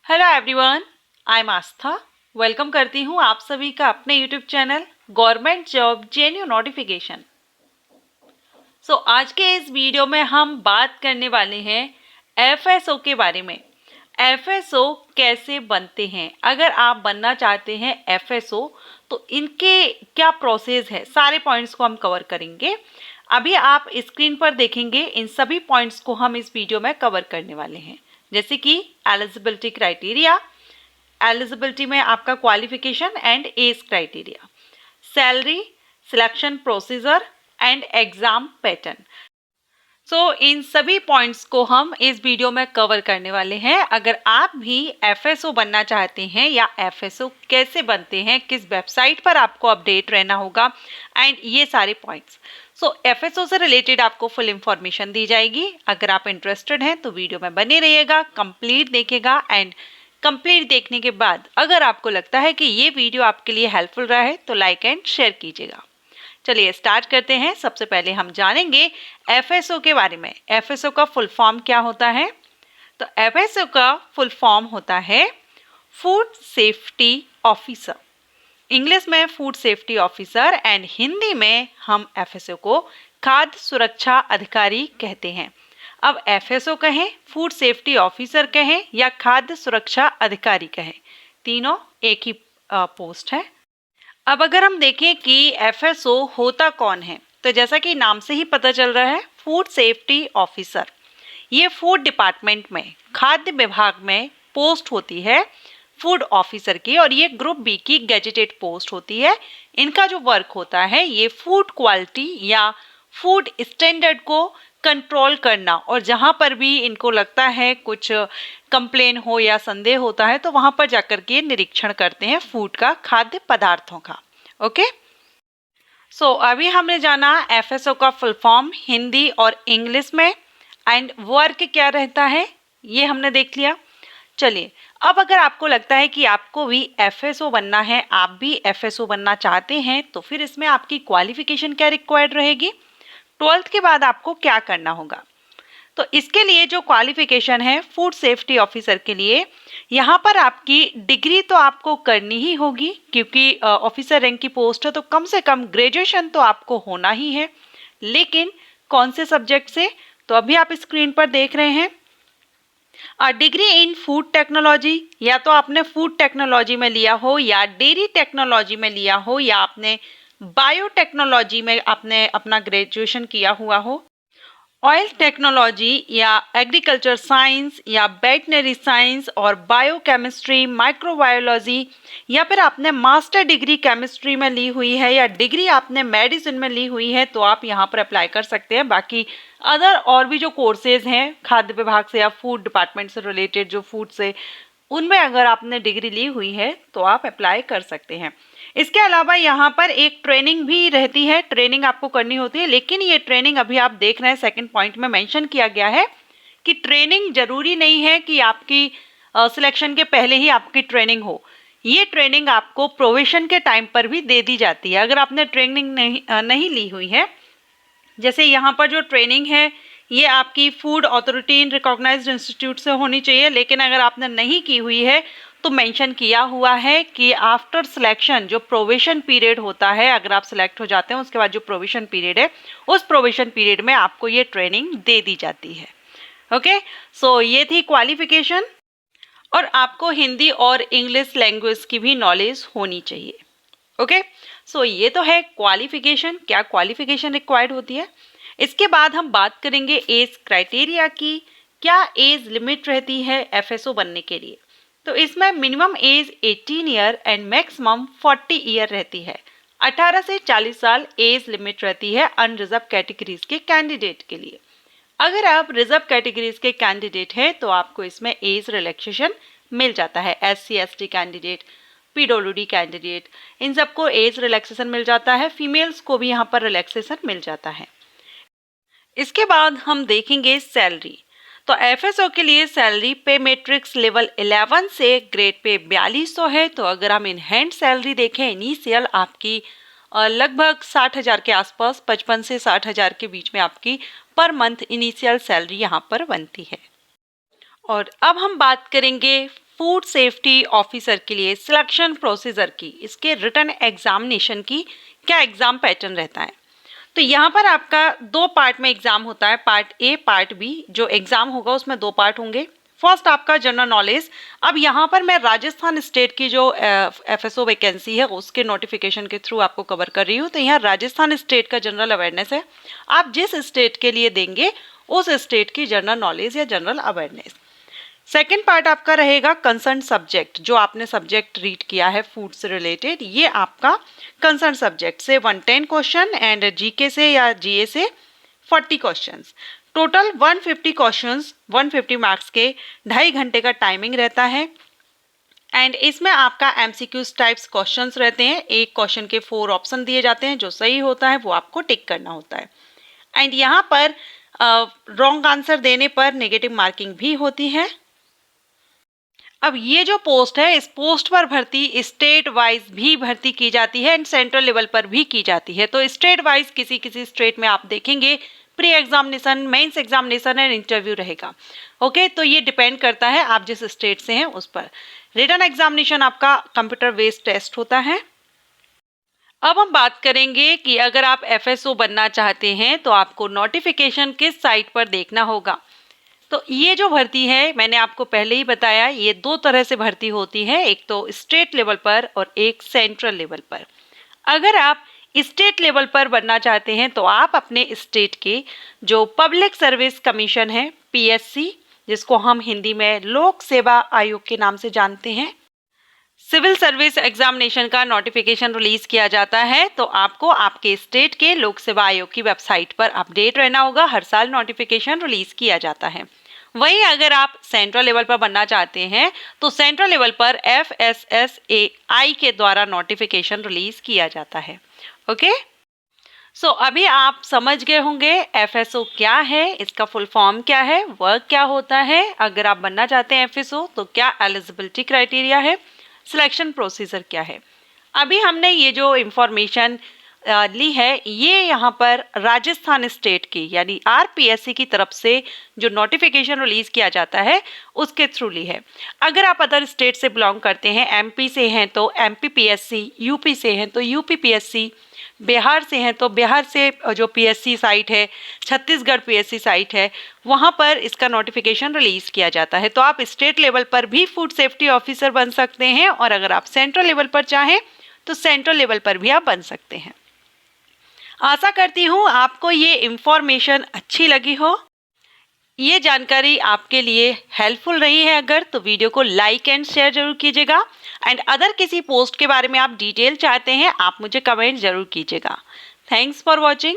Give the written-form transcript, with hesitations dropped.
Hello everyone, I am Aastha. Welcome करती हूँ आप सभी का अपने YouTube channel government job जेन्यू notification. आज के इस वीडियो में हम बात करने वाले हैं एफएसओ के बारे में। एफएसओ कैसे बनते हैं, अगर आप बनना चाहते हैं एफएसओ तो इनके क्या प्रोसेस है, सारे पॉइंट्स को हम कवर करेंगे। अभी आप स्क्रीन पर देखेंगे, इन सभी पॉइंट्स को हम इस वीडियो में कवर करने वाले हैं। जैसे कि एलिजिबिलिटी क्राइटेरिया, एलिजिबिलिटी में आपका qualification and age criteria, salary, selection procedure and exam pattern. इन सभी पॉइंट्स को हम इस वीडियो में कवर करने वाले हैं। अगर आप भी एफएसओ बनना चाहते हैं या एफएसओ कैसे बनते हैं, किस वेबसाइट पर आपको अपडेट रहना होगा एंड ये सारे पॉइंट्स, एफएसओ से रिलेटेड आपको फुल इंफॉर्मेशन दी जाएगी। अगर आप इंटरेस्टेड हैं तो वीडियो में बने रहिएगा, कंप्लीट देखिएगा एंड कंप्लीट देखने के बाद अगर आपको लगता है कि ये वीडियो आपके लिए हेल्पफुल रहा है तो लाइक एंड शेयर कीजिएगा। चलिए स्टार्ट करते हैं। सबसे पहले हम जानेंगे एफएसओ के बारे में। एफएसओ का फुल फॉर्म क्या होता है? तो एफएसओ का फुल फॉर्म होता है फूड सेफ्टी ऑफिसर, इंग्लिश में food safety officer and Hindi में हम एफएसओ को खाद्य सुरक्षा अधिकारी कहते हैं। अब एफएसओ कहें, फूड सेफ्टी ऑफिसर कहें या खाद्य सुरक्षा अधिकारी कहें, तीनों एक ही पोस्ट है। अब अगर हम देखें कि एफएसओ होता कौन है, तो जैसा कि नाम से ही पता चल रहा है, फूड सेफ्टी ऑफिसर, ये फूड डिपार्टमेंट में, खाद्य विभाग में पोस्ट होती है फूड ऑफिसर की, और ये ग्रुप बी की गैजेटेड पोस्ट होती है। इनका जो वर्क होता है ये फूड क्वालिटी या फूड स्टैंडर्ड को कंट्रोल करना, और जहाँ पर भी इनको लगता है कुछ कंप्लेन हो या संदेह होता है तो वहाँ पर जाकर के निरीक्षण करते हैं फूड का, खाद्य पदार्थों का। ओके, अभी हमने जाना एफएसओ का फुल फॉर्म हिंदी और इंग्लिश में एंड वर्क क्या रहता है ये हमने देख लिया। चलिए, अब अगर आपको लगता है कि आपको भी एफएसओ बनना है, आप भी एफएसओ बनना चाहते हैं, तो फिर इसमें आपकी क्वालिफिकेशन क्या रिक्वायर्ड रहेगी, 12th के बाद आपको क्या करना होगा। तो इसके लिए जो क्वालिफिकेशन है फूड सेफ्टी ऑफिसर के लिए, यहाँ पर आपकी डिग्री तो आपको करनी ही होगी, क्योंकि ऑफिसर रैंक की पोस्ट है तो कम से कम ग्रेजुएशन तो आपको होना ही है। लेकिन कौन से सब्जेक्ट से, तो अभी आप स्क्रीन पर देख रहे हैं डिग्री इन फूड टेक्नोलॉजी, या तो आपने फूड टेक्नोलॉजी में लिया हो या डेयरी टेक्नोलॉजी में लिया हो या आपने बायोटेक्नोलॉजी में आपने अपना ग्रेजुएशन किया हुआ हो, ऑयल टेक्नोलॉजी या एग्रीकल्चर साइंस या वेटनरी साइंस और बायोकेमिस्ट्री, माइक्रोबायोलॉजी, या फिर आपने मास्टर डिग्री केमिस्ट्री में ली हुई है या डिग्री आपने मेडिसिन में ली हुई है, तो आप यहाँ पर अप्लाई कर सकते हैं। बाकी अदर और भी जो कोर्सेज हैं खाद्य विभाग से या फूड डिपार्टमेंट से रिलेटेड, जो फूड से, उनमें अगर आपने डिग्री ली हुई है तो आप अप्लाई कर सकते हैं। इसके अलावा यहाँ पर एक ट्रेनिंग भी रहती है, ट्रेनिंग आपको करनी होती है, लेकिन ये ट्रेनिंग अभी आप देख रहे हैं सेकंड पॉइंट में मेंशन किया गया है कि ट्रेनिंग जरूरी नहीं है कि आपकी सिलेक्शन के पहले ही आपकी ट्रेनिंग हो। ये ट्रेनिंग आपको प्रोविजन के टाइम पर भी दे दी जाती है अगर आपने ट्रेनिंग नहीं ली हुई है। जैसे यहाँ पर जो ट्रेनिंग है ये आपकी food authority in recognised institute से होनी चाहिए, लेकिन अगर आपने नहीं की हुई है तो मेंशन किया हुआ है कि आफ्टर सिलेक्शन जो प्रोविजन पीरियड होता है, अगर आप सिलेक्ट हो जाते हैं उसके बाद जो प्रोविजन पीरियड है, उस प्रोविजन पीरियड में आपको ये ट्रेनिंग दे दी जाती है। ओके, ये थी क्वालिफिकेशन, और आपको हिंदी और इंग्लिश लैंग्वेज की भी नॉलेज होनी चाहिए। ओके, ये तो है क्वालिफिकेशन, क्या क्वालिफिकेशन रिक्वायर्ड होती है। इसके बाद हम बात करेंगे एज क्राइटेरिया की, क्या एज लिमिट रहती है एफएसओ बनने के लिए। तो इसमें minimum age 18 year and maximum 40 year रहती है। 18 से 40 साल एज लिमिट रहती है अनरिजर्व कैटेगरीज के कैंडिडेट के लिए। अगर आप रिजर्व कैटेगरीज के कैंडिडेट हैं तो आपको इसमें एज रिलैक्सेशन मिल जाता है। SC ST candidate, PWD candidate, इन सबको एज रिलैक्सेशन मिल जाता है। फीमेल्स को भी यहाँ पर रिलैक्सेशन मिल जाता है। इसके बाद हम देखेंगे सैलरी। तो एफएसओ के लिए सैलरी पे मैट्रिक्स लेवल 11 से ग्रेड पे 4200 है। तो अगर हम इन हैंड सैलरी देखें, इनिशियल आपकी लगभग 60,000 के आसपास, 55 से 60,000 के बीच में आपकी पर मंथ इनिशियल सैलरी यहाँ पर बनती है। और अब हम बात करेंगे फूड सेफ्टी ऑफिसर के लिए सिलेक्शन प्रोसीजर की, इसके रिटन एग्जामिनेशन की क्या एग्ज़ाम पैटर्न रहता है। तो यहाँ पर आपका 2 पार्ट में एग्ज़ाम होता है, पार्ट ए पार्ट बी। जो एग्ज़ाम होगा उसमें 2 पार्ट होंगे। फर्स्ट आपका जनरल नॉलेज। अब यहाँ पर मैं राजस्थान स्टेट की जो एफएसओ वैकेंसी है उसके नोटिफिकेशन के थ्रू आपको कवर कर रही हूँ। तो यहाँ राजस्थान स्टेट का जनरल अवेयरनेस है। आप जिस स्टेट के लिए देंगे उस स्टेट की जनरल नॉलेज या जनरल अवेयरनेस। सेकेंड पार्ट आपका रहेगा कंसर्न सब्जेक्ट, जो आपने सब्जेक्ट रीड किया है फूड से रिलेटेड, ये आपका कंसर्न सब्जेक्ट से 110 क्वेश्चन एंड जीके से या जीए से 40 क्वेश्चंस। टोटल 150 क्वेश्चंस, 150 मार्क्स के 2.5 घंटे का टाइमिंग रहता है। एंड इसमें आपका एमसीक्यूज टाइप्स क्वेश्चंस रहते हैं। एक क्वेश्चन के 4 ऑप्शन दिए जाते हैं, जो सही होता है वो आपको टिक करना होता है। एंड यहाँ पर रॉन्ग आंसर देने पर नेगेटिव मार्किंग भी होती है। अब ये जो पोस्ट है, इस पोस्ट पर भर्ती स्टेट वाइज भी भर्ती की जाती है एंड सेंट्रल लेवल पर भी की जाती है। तो स्टेट वाइज किसी किसी स्टेट में आप देखेंगे pre examination, mains examination and interview रहेगा। ओके, तो ये डिपेंड करता है आप जिस स्टेट से हैं उस पर। रिटन एग्जामिनेशन आपका कंप्यूटर बेस्ड टेस्ट होता है। अब हम बात करेंगे कि अगर आप एफएसओ बनना चाहते हैं तो आपको नोटिफिकेशन किस साइट पर देखना होगा। तो ये जो भर्ती है, मैंने आपको पहले ही बताया, ये 2 तरह से भर्ती होती है, एक तो स्टेट लेवल पर और एक सेंट्रल लेवल पर। अगर आप स्टेट लेवल पर बनना चाहते हैं तो आप अपने स्टेट के जो पब्लिक सर्विस कमीशन है, पीएससी, जिसको हम हिंदी में लोक सेवा आयोग के नाम से जानते हैं, सिविल सर्विस एग्जामिनेशन का नोटिफिकेशन रिलीज किया जाता है। तो आपको आपके स्टेट के लोक सेवा आयोग की वेबसाइट पर अपडेट रहना होगा। हर साल नोटिफिकेशन रिलीज किया जाता है। वहीं अगर आप सेंट्रल लेवल पर बनना चाहते हैं तो सेंट्रल लेवल पर FSSAI के द्वारा नोटिफिकेशन रिलीज किया जाता है। ओके, सो अभी आप समझ गए होंगे एफएसओ क्या है, इसका फुल फॉर्म क्या है, वर्क क्या होता है, अगर आप बनना चाहते हैं एफएसओ तो क्या एलिजिबिलिटी क्राइटेरिया है, सिलेक्शन प्रोसीजर क्या है। अभी हमने ये जो इंफॉर्मेशन ली है, ये यहाँ पर राजस्थान स्टेट की यानी आरपीएससी की तरफ से जो नोटिफिकेशन रिलीज किया जाता है उसके थ्रू ली है। अगर आप अदर स्टेट से बिलोंग करते हैं, एमपी से हैं तो एमपी पीएससी, यूपी से हैं तो यूपी पीएससी, बिहार से हैं तो बिहार से जो पीएससी साइट है, छत्तीसगढ़ पीएससी साइट है, वहाँ पर इसका नोटिफिकेशन रिलीज किया जाता है। तो आप स्टेट लेवल पर भी फूड सेफ्टी ऑफिसर बन सकते हैं और अगर आप सेंट्रल लेवल पर चाहें तो सेंट्रल लेवल पर भी आप बन सकते हैं। आशा करती हूँ आपको ये इन्फॉर्मेशन अच्छी लगी हो, ये जानकारी आपके लिए हेल्पफुल रही है। अगर तो वीडियो को लाइक एंड शेयर जरूर कीजिएगा एंड अदर किसी पोस्ट के बारे में आप डिटेल चाहते हैं आप मुझे कमेंट जरूर कीजिएगा। Thanks for watching.